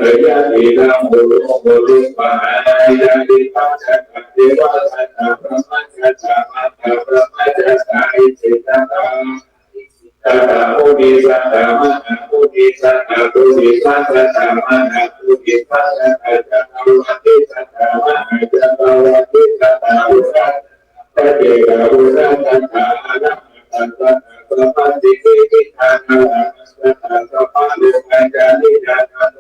เรียติธรรมบุรุษบุรุษปหายาติปัจจักเทวะสัตตะพระมัจจามัตตะพระมัจจสาอิจิตตังสัตตะมุนิสัตตะมะนะมุนิสัตตะปุริสัตตะมะนะปุริสัตตะจักรวติสัตตะมะนะจักรวติสัตตะอุสัตตะเกกะอุสัตตะอะนะสัตตะสัพพติกิทานะสัตตะสัพพะโลกัจจานิยานัส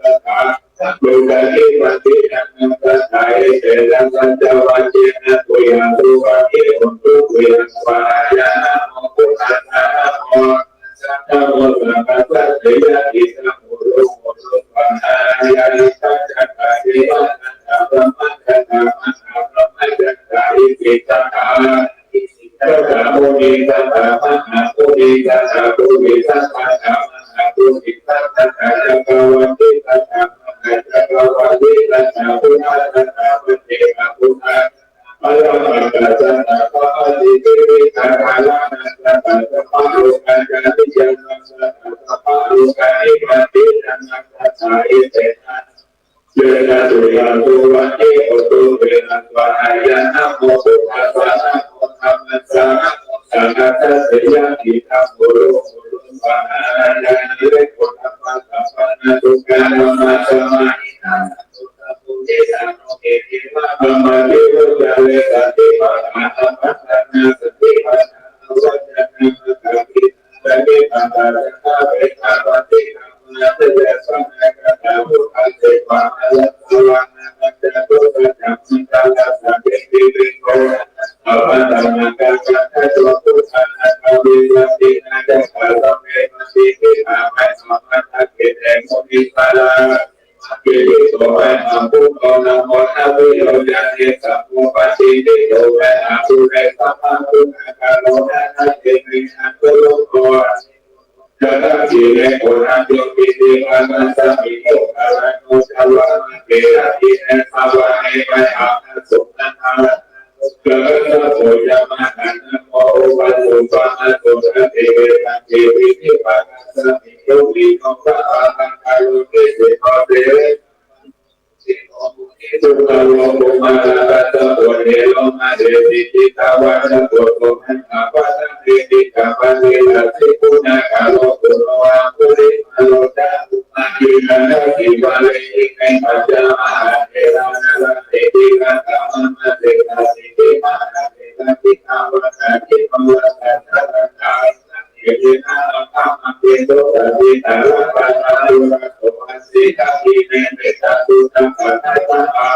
สะโลกานิวัตินันตสายเสดังสัจวัจเจนะตุยังตุวะเกอุตุเวสวายานะโมพุทธัสสะนะโมสัทธโมสัพพะสัตยะอิสัมมุโรโมสุปะหายานิสัจจะเทวะสัตตะพระมัจจตามะพระมัจจตาอิสิตตาสัตตะโมนิสัตตะมะนะโมนิสัตตะปุริสัตตะมะนะปุริสัตตะจักรวติสัตตะจักรวติสัตตะพุทธะสัตตะพุทเทกะพุทธะปรมัตถะสัตตะปะอติเตวิสังฆานะสัตตะสัพพะโลกัจจานิยานัสสะสัพพะโลกานิวัตินันตัสสะอิเตนะเจนะตุยังตุวะเกอุตุเวนะวะหายะนะโมพุทธัสสะนะโมธัมมัสสะนะโมสังฆัสสะยะทิธรรมบุรุษบุรุษปะหายานิเรโกธัมมัสสะปะนะตุกะนะมะสะมะอินะตุตะปุเจสะโนเกติมะมะมะเทวะจาเลสะติมะอะหัมมะสะนะสติมะนะวัจจะนะมะกะปิสะเกตะตะระตะเวทะวะตินะมะเตยะสังฆะกะตะวุฒะเตปะอะระตะวะนะมะเตตุตะจัมมิตะนะสะเกติวิโกอะปะตะนะกะจะทะโตพุทธะนะกะวิสัตตินะจักขะระเมมะสิกิอะมะสัมมะทะเกเตมุนิปะลาเกติโสเวนะพุทโธนะโมนะวิโยญะเนสัพพุปัสสิติโตเวนะสุเรสัพพะตุนะกะโลนะเกตินะตุโลโกจะตั้งจิตในโกนะโยปิติมานัสสะมิโตอะระโนชะวะมะเกอะทิเนภาวะเนมะอะนะสุนันทะเกิดนะโสยะมะนะนะโมอุปัสสุปะนะโสนะเตเวนะเจวินิปะนะสะมิโยวิโนภะอะหังคารุเตเสโนเตสุขโลกุมาระตะโอเนโลมาเดติติตาวะนะโตโตมันหาวะสังเกติกะปะเนนะสิปุณะกะโลกุโนอะปุริมะโลตะอะกินะนะกิวะเลอิเกปัจจามหาเทระนะระเตติกะตะมะมะเตนะสิติมะนะเตนะติตาวะนะติมะวะสัทธะนะกาเยตินะอะตะมะเตโตตะติตะระปะนะตุระโตอะสิกะทิเนเตตะตุตะปะทะตะอะ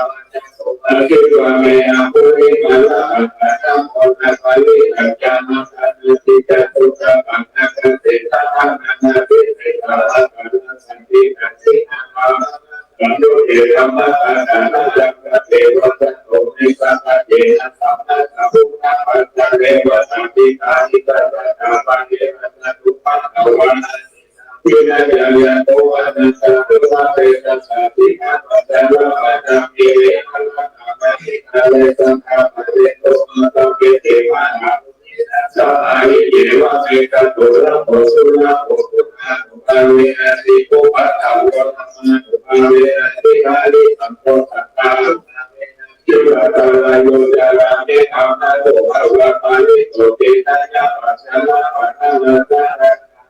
อาคิวะเมอะปุริมาละอะนะนะโมนะปะลิอะจานะสันติจตุตะปันนะกะเตตะอะนะนะติเตตะอะกะนะสันติอะสินะมาสันตุเตธัมมะอะนะนะจักขะเทวะสัตโตนิสัพพะเจนะสัมมาสัมพุทธะปัจจเรวะสันติกานิกะตะตะปะเจนะสัตุปะตะวะวินัยยะโตอะนะสัพพะเตนะสัพพินะปัจจาระปัจจเกเวอะระหะมะหิอะเรสังฆะปะเตโตมะตะเกเตมะนะสัพพะหิเยวะเมตโตระโพสุระโพพุทธะอุปาเวนะสิโกปัฏฐาวะธัมมะอุปาเวนะสิกาลิสัมโพสัตตาจุลตาลายโยจาราเมธัมมะโตภวะปาลิโตเตนะยะปัจจาระปัฏฐานะตะ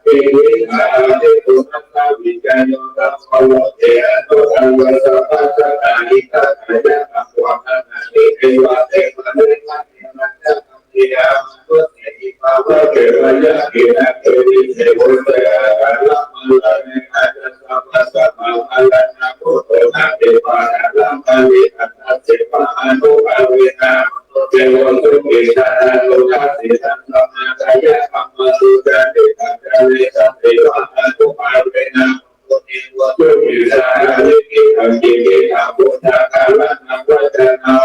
เอวิอาเตตุนัสสะวิจายโยตัสสะโลเตอะโตอังวะสัพพะสัตตานิทัสสะยะอัปวะนะนิเทวะเตมะเนมะเนมะนะเทียมตุเตอิภาวะเกระยะเกนะเกริเทโวเตอะระละมะละเนนะจัสสะภะสัมมาอะระนะโพโตนะเตปะนะละมะลิอัตถะเสปะอะนุภาเวนะเทวะตุเกชะนะโลกัสสิสัมมาทายะธัมมะสุจาเตปะจาเรสัพเพวะอะนุภาเวนะตุกิสานิกิขังกิกิขังพุทธะกาละนังวัจนะ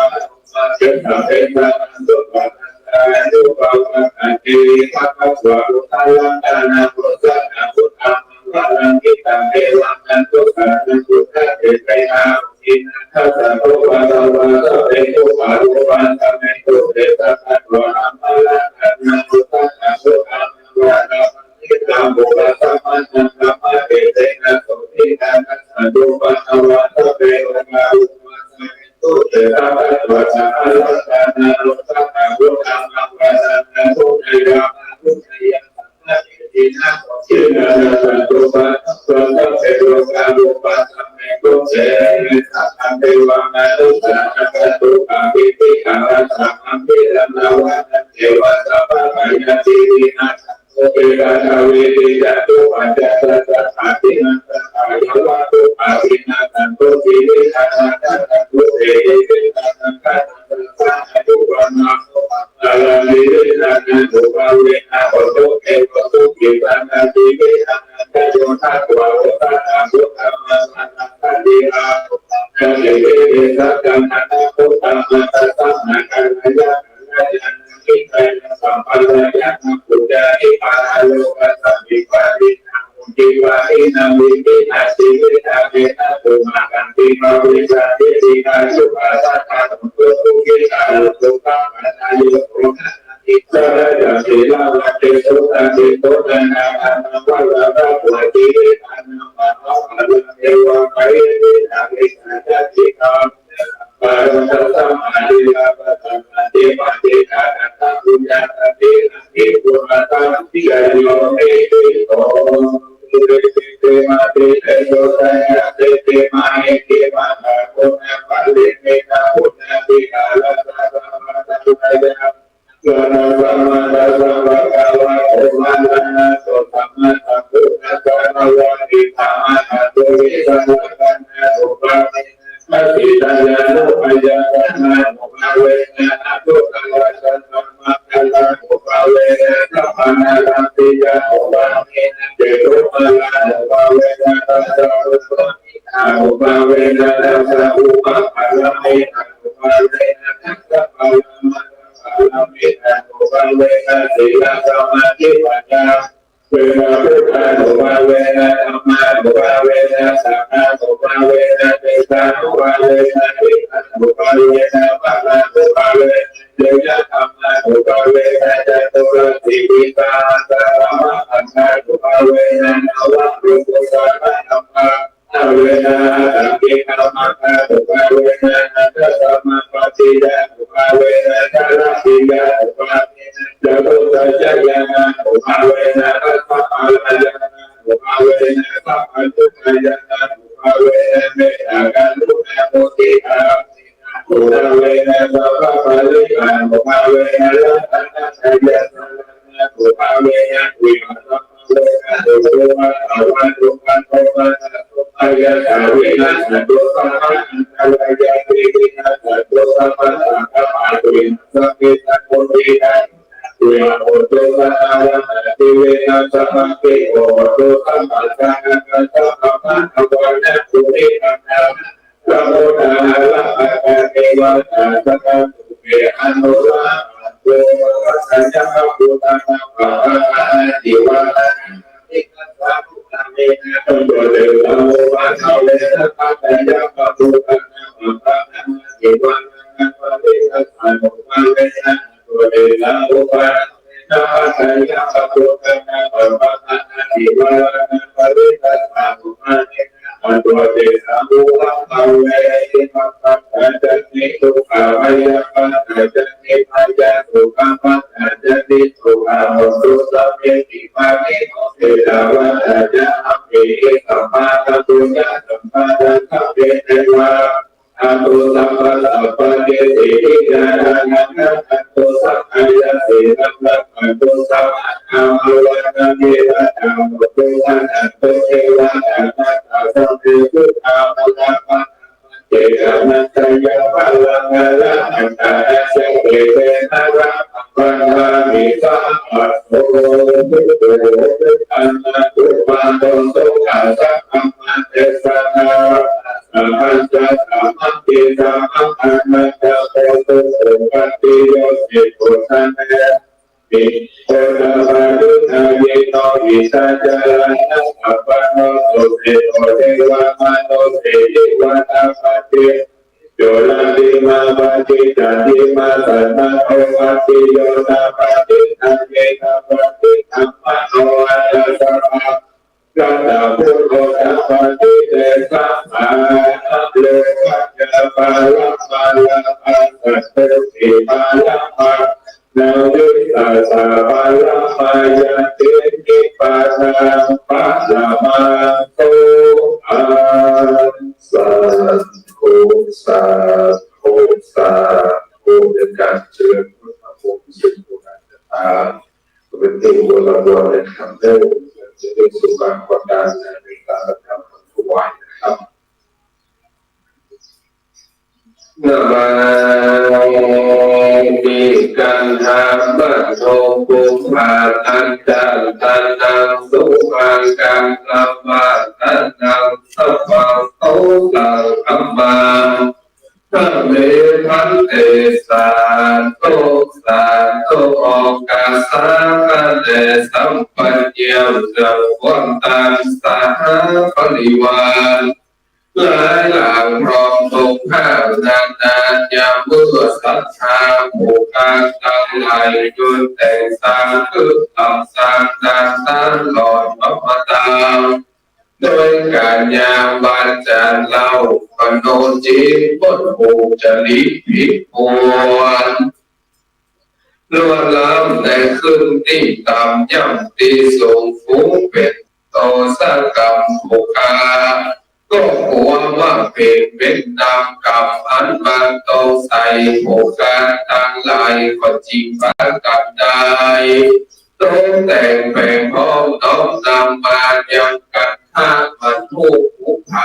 เจตเตนะสุปะนะสุปะนะเกริภัคสวะพุทธะลังกานะพุทธะนะพุทธะวะลังกิตังเอวังนะสุขะนะพุทธะเตไตนะอินทัสสะโตวะตะวะสะเตโตปะโลวะสะเมโตเตสะภะวะอะมะละนะพุทธะนะสุขะวะนะทิฏฐังโมระสัมมาสัมพุทธะเตนะโสตินะสันตุปะทวะ ตัพพะตัวสารัตนาโลกัสสะพุทธังอัปปะสันนะพุทธายะพุทธายะสัมมาทิฏฐินะจิตานะสันตุปะสัมมาเทโลกาลุปะสัมเมกุเจสัพพะเทวะมนุสสะสัตตุปะปิติกาลัสสะอัมปิรันนาวะเทวะสัพพะกายะติวินาศโอเปกาทาเวติจัตุปัจจตัสสะอาทินัสสะอายะวะตุอาวินาสันตุติวินาศสันตุเตติสังฆังสังฆังอนุวานะอาลาลินานะตุภาเวนะโอตุเอโกตุกิปันติเวนะโยทัตวะโอตัสสะสุขะมะสันตันติอาเกเรเวสักขังนะพุทธังมัสสะนะกัลยาณมิตรสัมปันญะปุจจาอิปาโลกัสสมิปารินามุจิวะอินามิปินาสิวิตาเวนะตุมากันติมาวิชาติสิกาสุภาสัตตะตุตุกิตาตุปัมมานายุโรนะอิสระจัสิลาวัตเตสุตาสิโตตนะอันนวะละระปุติเวนะนะมะนะอะระเทวะไควินาวินาจัตติกาปะระตะสัมมาดิลาปะสัมมาติปะติกานะตะปุญญาตะตินะติปุระตะติกะโยเอติโตเตมาเตเตโยตะเตเตมาเอเตมาตะโกนะปะเลเมตะพุทธะติกาละตะสัมมาตะตุกะยะสนะสัมมาสัมพุทธัสสะวะโอมานะโสสัมมาสัมพุทธัสสะนะวะติธรรมะอะตุวิสังฆะนะอุปะมัสสิตายานุปยานะอุปะเวนะตุกัลสัมมากัลละอุปะเวนะสัมมาลันติยาอุปะเมนะเจตุมาลาอุปะเวนะตัสสะอุปะอุปะเวนะตัสสะอุปะปัลละเมนะอุปะเวนะตัสสะปัลละมะปัลละเมนะอุปะเวนะสีลสมาธิปัญญาเวนะพุทธานุภาเวนะธัมมานุภาเวนะสังฆานุภาเวนะเตชะนุภาเวนะติฆานุภาเวนะปะระนุภาเวนะเตยะธัมมานุภาเวนะจตุรติวิตาสะระมะอัฏฐานุภาเวนะนวะรุโกสะธัมมานาเวนะสังฆามัคคะนุภาเวนะนัตสัมมาปฏิยานุภาเวนะจาระติยานุภาเวนะจตุสัจจยานุภาเวนะตัสสะอาลายานุภาเวนะสัพพัญญุตายานุภาเวนะเมตตาการุณามุทิตาอุทาเวนะสัพพะปะริยานุภาเวนะรัตนะชัยยะนะนุภาเวนะวิมัสสะเวนะตุโสมะอวัตุปันโตมะอายะสาวินัสตุสัมมาอันตรายะติวินัสตุสัมมาสังฆปะตุวินัสเกตังโพธิตังเวนะโอตุสัมมาระติเวนะสัมมาเกโอตุสัมมาสังฆะสัมมาอวะนะตุริตังนะสัมโมทาระภะคะเทวะตาสัพพะตุเมอนุราโยสัญญาปุตตะภะคะติวะติกัสสะภุตะเมนะตุโยเตนะโมวะเทเลนะภะคะยะภะปุตตะภะคะติวะนะภะริสัสสะโนภะเวนะตุเตนะโอปะนะภะคะยะภะปุตตะภะคะติวะนะภะริสัสสะโนภะเวนะอันตุเตนะโมวะเทเลนะภะคะจะนิทุกขาวายะภะคะจะนิพายะสุขภะคะจะนิทุกขามุสุสัพเพติภานิโนเตตาวะจะอัปเปสัมมาสัมพุญญะสัมมาสัมเปเทวะอัตุสัพพะสัพพะเกติวิญาณังอัตตุสัพพะยะเสนัมะอัตตุสัพพะธรรมวันนะเมตตามุตุสันตุเทวะอัตตะสัมภิพุทธามุตตะเจตมัตตยะปัลลังละอัตตะเสเตเตนะระปัญญามิสัมปัสโสตุโตอันนะตุปันโตสุขัสสะธัมมัสสะนะสัมปัญจสัมมังติสัมมังอันนะโตตุสุปฏิโยสิโกสันเตปิโตนะภะรุทะเยโตวิสัจจานะสัพพะโนสุเตโตเทวะมโนเตยิวะตาปะเตโยลันติมาปะจิตันติมาสันนะโอปะติโยตาปะติตันเยตาปะติธัมมะโนอัตตะสัพพะกัตตะพุทโธตาปะติเตสัมมานะโลกัจจปะระปะ ลาภาสัตเตติปาลาภานาวิตัสสะปาลาภายาเตติปาทาปาลามาโตอาสาธุสาธุสาธุเป็นการเจริญพุทธภูมิสุขการศึกษาเป็นที่โบราณในคำเดิมจะได้สุขการความดันในการทำทุกวันนะครับนามาติกันธรรมะโตปุปปาตันจันตันนังสุขังกังลัมมาตันนังสัพพะโตตังธัมมาพระเมพันเตสาโตสาโตโอกาสาคะเนสัมปัญญาจักวันตังสาปริวารหลายหลังพร้อมตรงข้าวนานยามเมื่อศรัทธาผู้การตั้งไหลจนแต่งสร้างคือต่ำสร้างนานตลอดพระมาตาโดยการยามบานจานเล่าปโนจิตบทผูกจริตผิดปวนล้วนล้ำในขึ้นที่ต่ำย่ำตีสูงฟูงเป็นโตสร้างกรรมผูกาก็กลัวว่าเป็นนามกรรมอันบางโตใส่ผูกการตั้งลายก็จริงปากันได้ต้องแต่งแปลงพ้องน้อมนำมายังกันท่ามันทุกผู้พา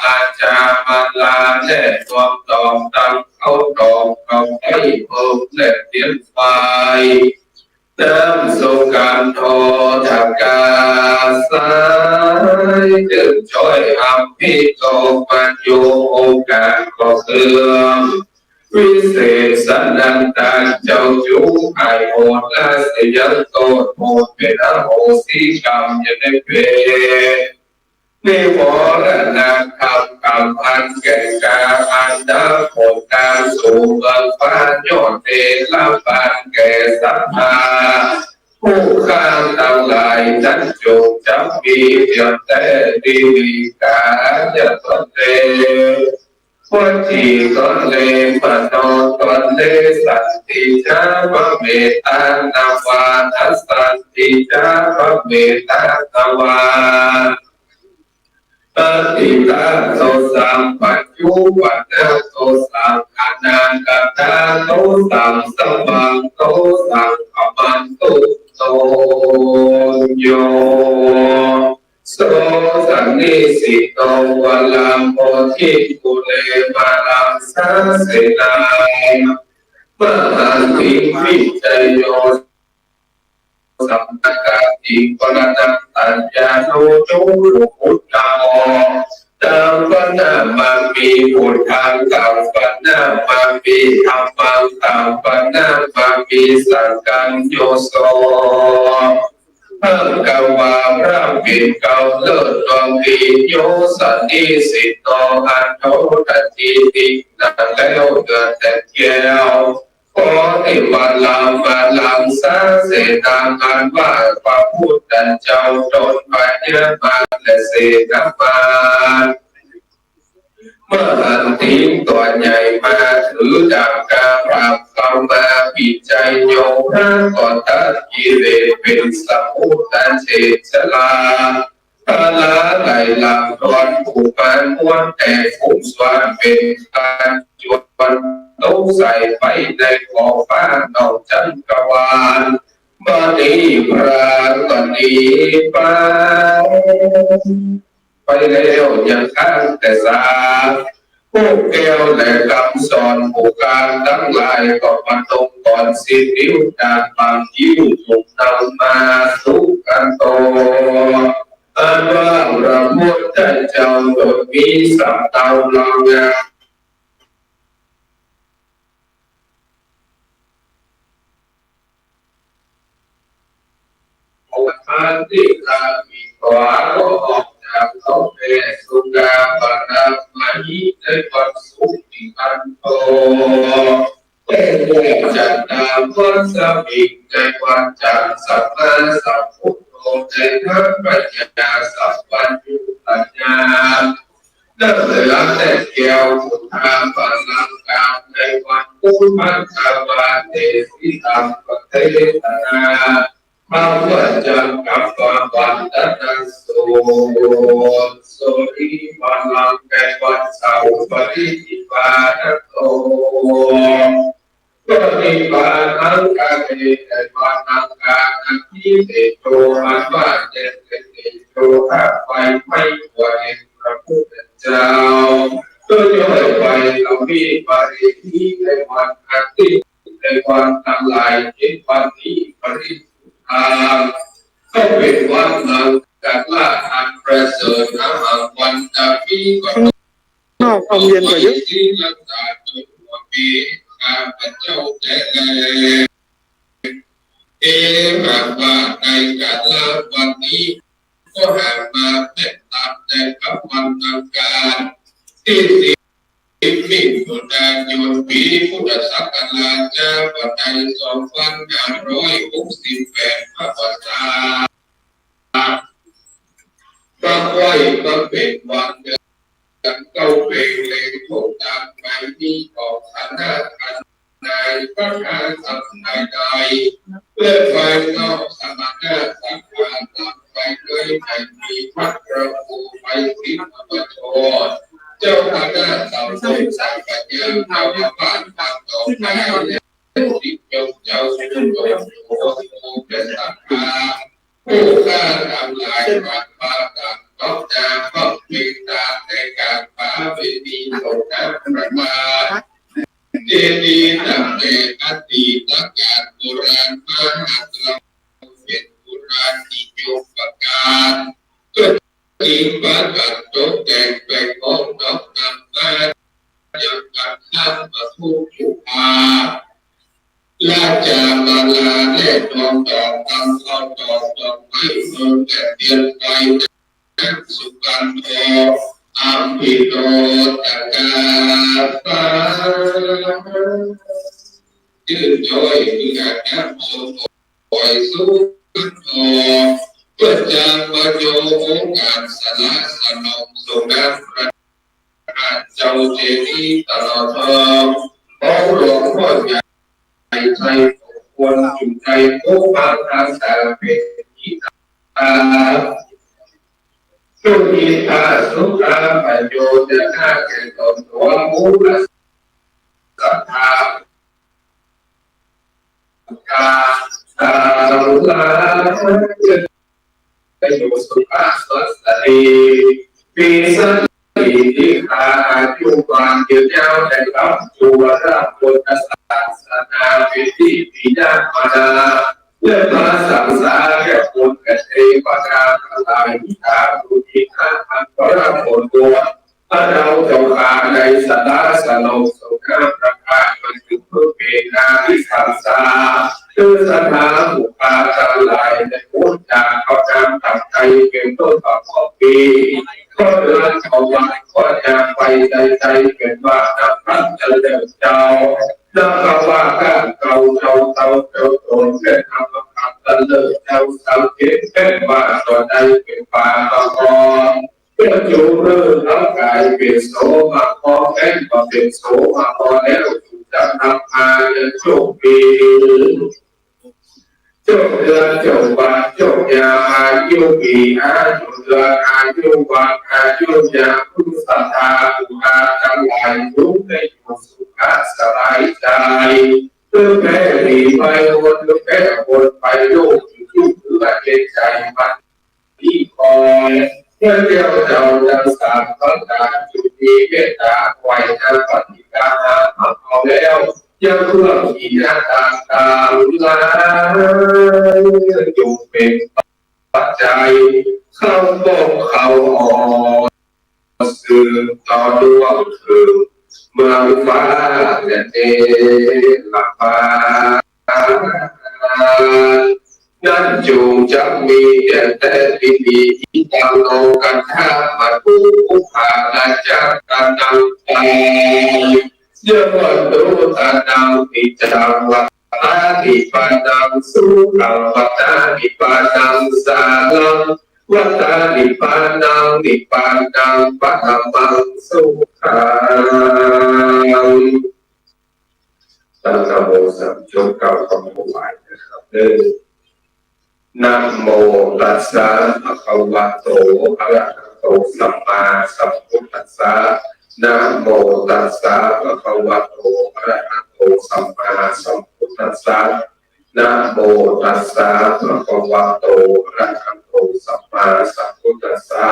ลาจามาลาแล่ความดองตั้งเข้าดองกับให้เพิ่มและเปลี่ยนไปน้ำสุกันโทถักกาสายจึงช่วยทำพิโตปัญโยโอกาสก็เสื่อมวิเศษสันดังตาเจ้าจูไอโหดและเสียโตโหดเป็นอโหสิกรรมยันได้เป็นนิวรณะคำกรรมอันแก่กาอันดาผลการสู่เมืองฟ้ายอดเดลาบานแก่สัทธาผู้ข้างทั้งหลายนั้นจงจำมีเดียวแต่ดีกาจะตนเตวัจีตนเลปโนตนเลสันติจาพระเมตตานาวาทัสสันติจาพระเมตตานาวาปฏิตาโตสัมปัจจุปันนาโตสังอนันตตาโตสังสัมมังโตสังอมันตุโตโยโสสันนิสิโตวลัมโพธิกุเลมาลังสาเสนามหันติวิจโยสัมตกาติปรนังตัญญาโนจุลุตตโมตัมปนามามีพุทธังตัมปนามามีธัมมังตัมปนามามีสังฆังโยโสพระกวาพระปิณเก่าเลิศดวงดีโยสันนิสิตโตอันโตตัติตินังแล้วเกิดแต่เกี่ยวขอให้วันลำสาเสนาอันว่าพระพุทธเจ้าตนปัญญามาและเสนามาเมื่อหันทิ้งตัวใหญ่มาถือดาบกาปราบเข้ามาปิดใจโยพระก่อนตัดกิเลสเป็นสมุทตันเฉดชลาพระลาไหลลำตอนผู้ปานม้วนแต่ฟุ้งสวานเป็นการจวดวันต้องใส่ไปในขอบฟ้านอกจันกวาลบัดนี้พระบัดนี้ไปแล้วยังข้างแต่สาพวกแก้วและคำสอนผู้การทั้งหลายก็มาตรงก่อนสิ้นนิ้วจากบางยิ้วถูกนำมาสุกันโตอันว่าพระพุทธเจ้าโดยมีสัมเตาลองงาทานที่ข้ามีขวาก็ออกจากเขาเปสุกาปนามายิในวันสุขิอันโตเป็นเรื่องจันทร์วันสมิงในวันจันทร์สัมมาสัมพุทโธในทั้งปัญญาสัพพัญญุปัญญาเดินเหลือแต่แก้วพุทธาพลังกา ปุมมันตาวาเตสิตังปะเทตนาภาวะจังกัปปะวันตนะโสโสริวัลังแกวัสสาวปริจิปานะโตปฏิปานังกาเตเตวานังกานันทิเตโตอันว่าเจเตโตข้าไปไม่ไหวพระพุทธเจ้าก็ย่อยไปเรามีปริทิในวันอาทิตย์ในวันทั้งหลายที่วันนี้ปริสุทธาก็เป็นวันนังกัลละอันประเสริฐนะวันตะปีก็นอกความเย็นกว่าเยอะที่รักษาตัวปีข้าพเจ้าแต่เอราว่าในการละวันนี้ก็หามาเป็นตามแต่กับวันทำการที่สิบมิถุนายนปีพุทธศักราชเจ้าปัจจัย2568พระภาษาก็ค่อยก็เป็นวันเดือนเก้าเป็นเลยโคตามไปที่ของคณะนายพระราชสัมภาระเพื่อไฟนอกสมณะสังฆาตังไปด้วยไม่มีพระประภูไปสิทธปโชเจ้าคณะสัมพุทธสังฆยาเจ้าบ้านทางต่อไปสิทธิเจ้าสุโยโภเป็นสังฆาผู้ฆ่าทำลายวัดป่าต่างก็จะก็มีตาในการป่าวิธีโลกาประมาเจดีย์ตั้งแต่อดีตการโบราณมาเราเป็นโบราณนิยมประการก็อิงประดับตกแต่งไปของดอกนำมาอย่างการข้ามมาทุกยุคาลาจามาลาเล่ดองดอกตำข้าวดอกดอกไม้เมืองแต่เปลี่ยนไปสุกันโตอัมพิโตตะกาปายืดย่อยเพื่อการสมปล่อยสู้กันโตเพื่อจางมาโยองการสละสนองสงน้ำพระเจ้าเจดีย์ตลอดทองของหลวงพ่อใหญ่ใจควรจุใจผู้ฟังทางสารเป็นที่ตาสุขีตาสุขาปโยชนะแก่ตนตัวมูลสัทธาตาตาลาจะอยู่สุขาสวัสดีปีสันติที่ขาอายุความยืนยาวได้รับจุวราพุทธศาสนาเป็นที่ปีดามาดาเพื่อมาสังสารแก่คนกเทวดาลายมิตาบุติขาอันพระผลตัวพระเราเจ้าขาในสลาสโลสุขาประกาศมันถึงเพื่อเป็นนาที่สังสารคือสถาบุปาจารลายในพุทธจาเขาจำตัดใจเป็นต้นต่อของปีก็เดินเขาวันก็จะไปใจเกิดว่านับพันจะเดินเจ้านับว่าการเก่าเจ้าโตเกิดทำกับตะเลิศเจ้าสังเกตเป็นว่าตอนใดเป็นป่าตะกอนเพื่อจูเรื่องร่างกายเป็นโสมาพอแค่ก็เป็นโสมาพอแล้วจะทำมาโชคดีจบเดือนจบวันจบยาอายุปีอายุเดือนอายุวันอายุยาผู้ศรัทธาผู้อาทั้งหลายรู้ได้อยู่สุขสบายใจเพื่อแผ่ดีไปวนเพื่อแผ่วนไปโลกอยู่เพื่อเกณฑ์ใจมันที่คอยเมื่อเดียวเราจะสร้างต้องการจุดดีเมตตาไว้จะปฏิการมาเอาแล้วยังเพื่อมีหน้าตาตาลายอยู่เป็นปัจจัยเข้าบอกเข้าออกสื่อต่อดวงคือเมืองฟ้าและเทลฟ้านั่นจูงจะมีแต่ที่มีทางโลกันท่ามาผู้ผ่านจากการนำไปเยวันโตตานังปิจาวัตตานิปานังสุขังวัตตานิปานังสาลังวัตตานิปานังนิปานังปัตตังสุขัง ตั้งนะโมสามจบเก้าคำถวายนะครับนะโมตัสสะภะคะวะโตอะระหะโตสัมมาสัมพุทธัสสะนะโมตัสสะภะคะวะโตอะระหะโตสัมมาสัมพุทธัสสะนะโมตัสสะภะคะวะโตอะระหะโตสัมมาสัมพุทธัสสะ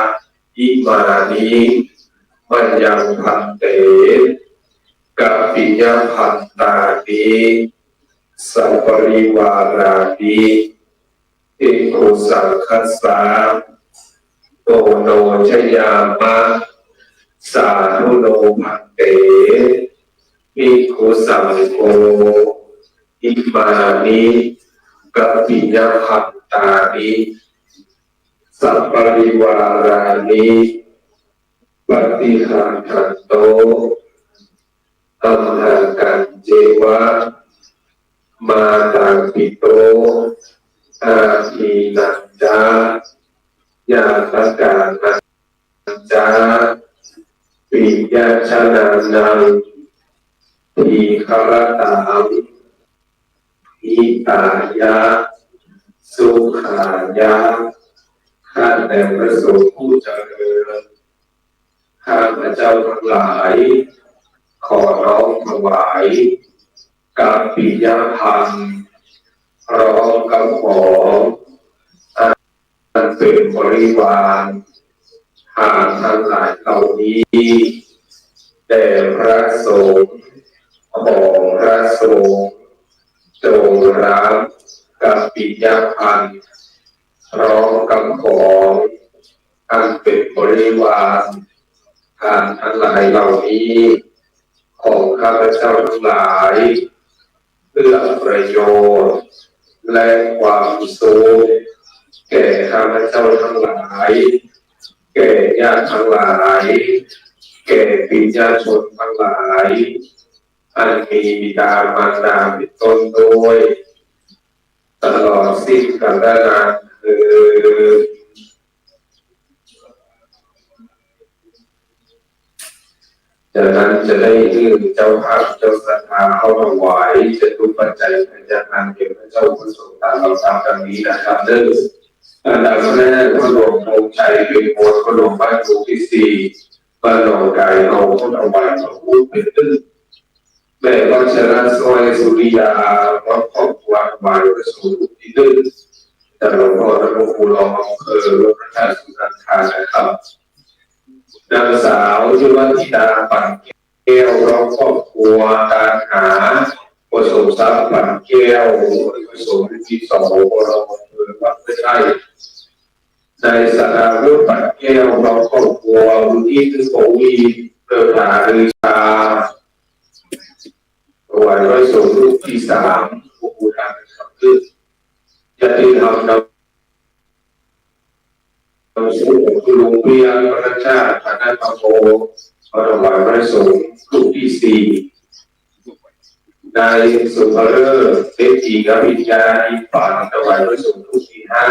อิมานิมัจยังพันเตกัปปิยพันตานิสัพปริวารานิภิกขุสังฆัสสะโตโนชยามะสาธุโนภันเตภิกขุสังโฆอิมานิกัปปิยพันตานิสัพปริวารานิปฏิหังคันโตอัมหังกันเจวะมาตังปิโตอาทีนันจายาตกานันจาปิยชนะนังทีฆรตังอิตายะสุขายะข้าแต่พระสงฆ์ผู้เจริญข้าพระเจ้าทั้งหลายขอน้อมถวายกัปปิยพันธ์พร้อมกับของอันเป็นบริวารหาทั้งหลายเหล่านี้แด่พระสงฆ์ของพระสงฆ์จงรับกัปปิยพันธ์พร้อมกับของอันเป็นบริวารหาทั้งหลายเหล่านี้ของข้าพเจ้าทั้งหลายเพื่อประโยชน์และความสุขแก่ข้าพเจ้าทั้งหลายแก่ญาติทั้งหลายแก่ปิญญาชนทั้งหลายอันมีบิดามารดาเป็นต้นด้วยตลอดสิ้นกาลนานคือจากนั้นจะได้ยื่นเจ้าภาพเจ้าศรัทธาเข้าถวายจะทุกปัจจัยเป็นจากทางเกี่ยวกับเจ้าผู้ทรงตามเราตามดังนี้นะครับอันดับแรกพระหลวงองค์ชัยเป็นโพธิ์พระหลวงบ้านหมู่ที่สี่บ้านหนองไก่เอาเข้าถวายพระพุทธเป็นต้นแม่วัชรสวยสุริยาวัดครอบครัวถวายพระสงฆ์ที่หนึ่งแต่หลวงพ่อท่านหลวงปู่รองอำเภอพระธาตุสุนันทานะครับนางสาวยุวธิดาปั่นแก้วร้องครอบครัวการหาประสมทรัพย์ปั่นแก้วประสมที่สองเราเปิดวัดไม่ใช่ในสถาวุฒิปั่นแก้วร้องครอบครัวอุทิศโสวีเปิดหาฤาชาวันร้อยสมรูปที่สามผู้บูชาครับคือจะที่ทำสูงคือโรงเรียนพระชาติคณะธรรมโอพระถวายพระสงฆ์รูปที่สี่นายสุภเลิศเทจีกับวิญญาณิปันถวายพระสงฆ์รูปที่ห้า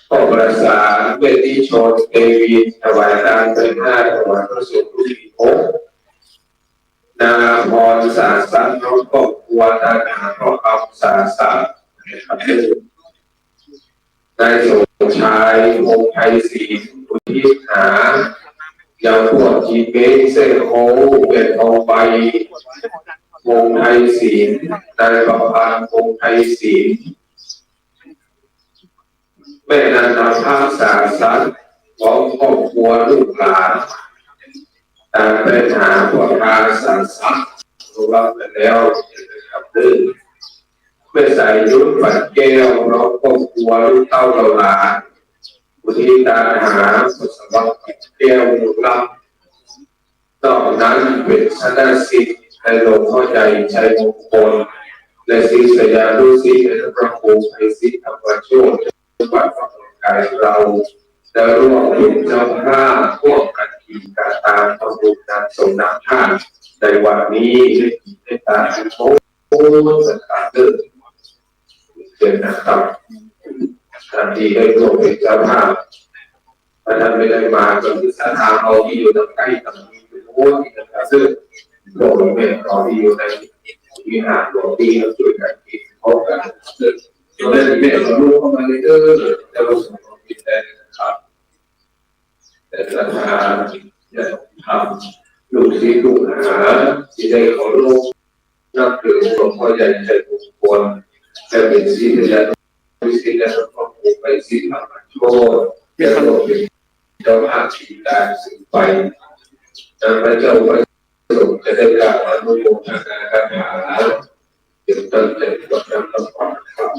พ่อประสานเวทีชนเทวีถวายทานเป็นห้าถวายพระสงฆ์รูปที่หกนางพรสาสันน้องครอบครัวนางหาพระคำสาสันนายสมชายวงไทยศรีอุทิศหายังพวกจีเป้เส้นโค้เป็นทองใบวงไทยศรีนายประพันธ์วงไทยศรีแม่นันทภาพสาสันของครอบครัวลูกหลานต่างเป็นหาพวกอาสาสันรับไปแล้วนะครับไม่ใส่ยุ้งปัดแก้วเราครอบครัวลูกเต้าเราหลานอุทิศตาหาสุสวัสดิ์ปัดแก้วหนุนรับนอกนั้นเป็นชนะสิทธิ์ให้หลวงพ่อใหญ่ชัยมงคลและศิษยานุศิษย์ในพระภูมิให้ศิษย์ธรรมโชติจังหวัดพระนครกายเราได้ร่วมเป็นเจ้าภาพร่วมกันกิจการตามทำบุญนำส่งน้ำท่านในวันนี้ได้ตามโชว์สถานเดิมเป็นนะครับทันทีได้ร่วมเป็นเจ้าภาพถ้าท่านไม่ได้มาก็คือสถานเอาที่อยู่ตรงใกล้ตรงนี้เป็นโอ้ที่นะครับซึ่งโลกเมตตา ที่อยู่ในวิหารหลวงพี่เราช่วยกันกินพร้อมกันเราได้เรียนรู้เข้ามาในแต่เราสมบูรณ์กินได้นะครับแต่ศรัทธาจะทำลูกศิษย์ลูกหาที่ได้ขอรู้นับถือหลวงพ่อใหญ่ใจบุญควรจะเป็นศิษย์และวิสิตและหลวงพ่อไปศิษย์มาโชว์จะหลวงเป็นเจ้าภาพที่การสื่อไปพระเจ้าพระสงฆ์จะได้กล่าวอนุโมทนาคาถาจึงตั้งใจกดน้ำต้องฟังครับ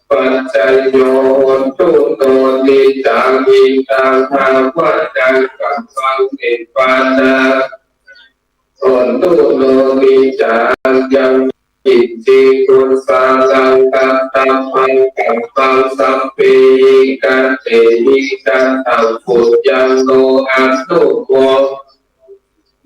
ปัจจโยตุโตติจังอิตังภาวะจังกัมปังนิปานาโอนตุโนติจังยัง อิจิตุสังฆังกัปตัมมังกัปปังสัพเพกันเตหิกันตังปุญญังโนอัตโตโว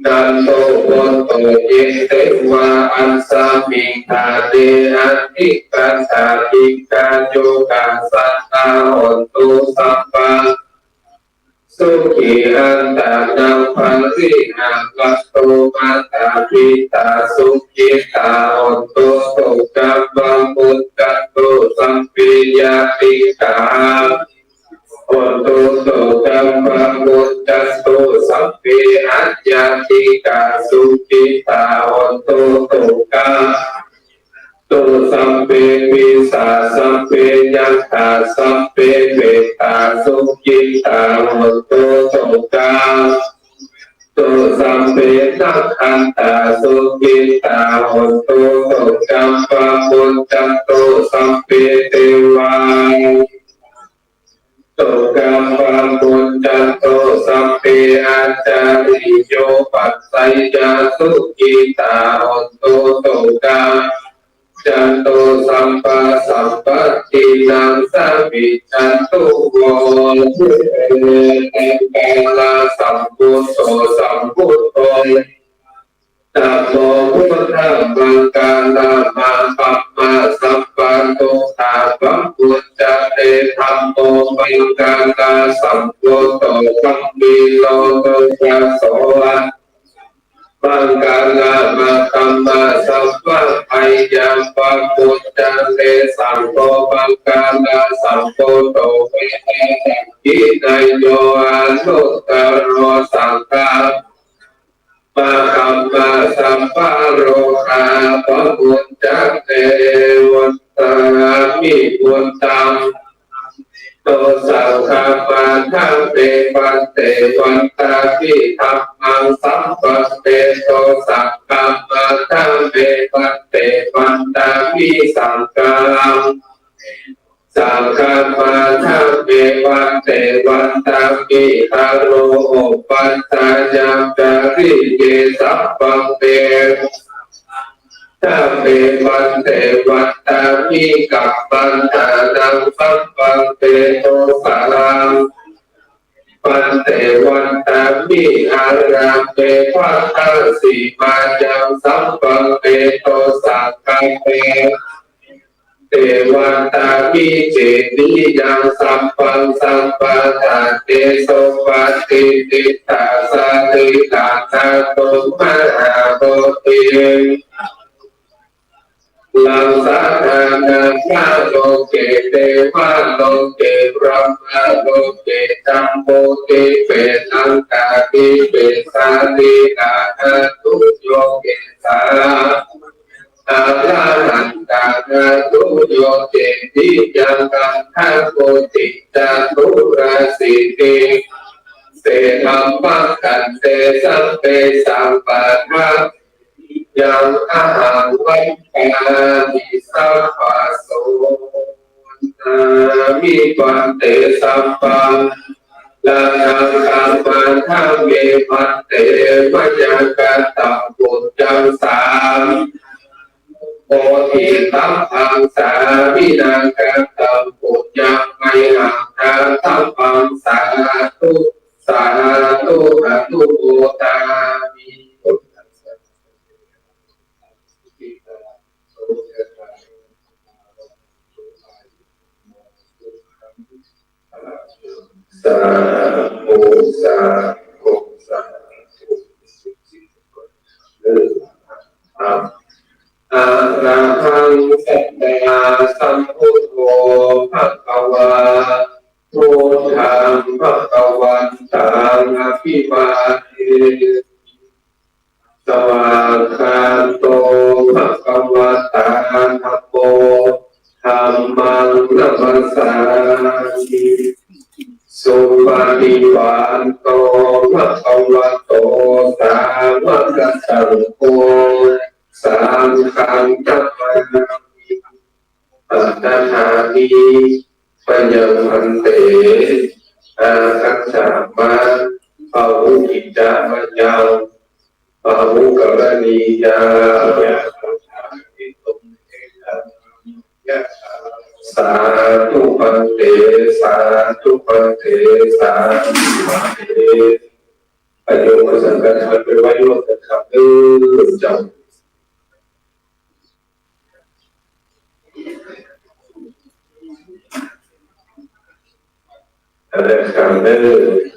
นันโตโวโตเยเตวะอันสามิทาเตอันติกัสสาติกาโยกัสสัตตาหนตุสัพพะสุขีอันตานังภังสิหังกัสโตมาตาปิตาสุขิตาหนตุสุขัมมังมุตตะโตสัมปิยาติกาหนตุสุขัมมังมุตตะโตสัมปิอัจจติกาสุขิตาหนตุสุขัมตุสัมเปปิสาสัมเปยัตตาสัมเปเวตาสุขิตาหนตุสุขัมตุสัมเปนัคขันตาสุขิตาหนตุสุขัมปะมุตตะโตสัมเปเทวาสุขัมปะมุตตะโตสัมเปอาจาริโยปัสสัยยาสุขิตาหนตุสุขัมจันโตสัมปัสสัมปตินังสัมมิจันตุโวเตเตลาสัมพุทโธสัมพุทโธนะโมพุทธังมังกานามาปัมมาสัมปันโตตาปัมปุจจเตธัมโมมังกานาสัมพุทโธสัมมิโลโกยัสโสมังกาลามาตัมมาสัพพะไอยยังปัมปุจจเตสัมโฆมังกาลาสัมโพโตเวเตอินายโยอานุตตโรสังฆามาคัมมาสัมปะโรคาปัมปุจจเตวันตามิบุญตังโตสังฆามาทังเตปันเตวันตาปิธัมมังสัมปะเตโตสังฆามาทังเตปันเตวันตาปิสังฆังสังฆามาทังเตวันเตวันตาปิคาโรปัญจยังจาริเยสัพพังเตทัมเปวันเตวันตามิกัปปันตานังสัมปังเตโตสารังวันเตวันตามิอารังเตวัตตาสีมายังสัมปังเตโตสังฆังเตเตวันตามิเจติยังสัมปังสัมปะทานเตโสปัตติติตาสาติลาภะโตมหาโพธิลังสานานาคาโลเกเทวาโลเกพระมโลเกจัมโพเกเปตังกาติเปสาลิกาตุโยเกสาอาลาหันตาตุโยเกติยังกังทังโกติจาตุราสิติเสหัมปังกันเตสัมเปสัมปัฏฐะยังอาหังวังกามิสัพพะโสนามิวันเตสัมปังลานังคัมมันทังเมวันเตมัจยังกัตตังปุจจังสามโอทิตัมพังสามินังกัตตังปุจยังไมหังทาตัมปังสาธุสาธุอนุโมทามิสาธุสาธุสาธุอะระหังสัมมาสัมพุทโธภะคะวาพุทธังภะคะวันตังอภิวาเทสวากขาโตภะคะวะตาธัมโมธัมมังนัมมัสสามิสุปฏิปันโตภะคะวะโตสาวกสังโฆสังฆังนัมมามิปัตตานิปัญญมันเตอาคัจฉามาภาวุกิจจามัญญังภาวุกรณียาภิตุ าธุปเตสาธุปเตสาธุปเตประโยชน์สังกัดมันเป็นประโยชน์กับจำอะไรคำ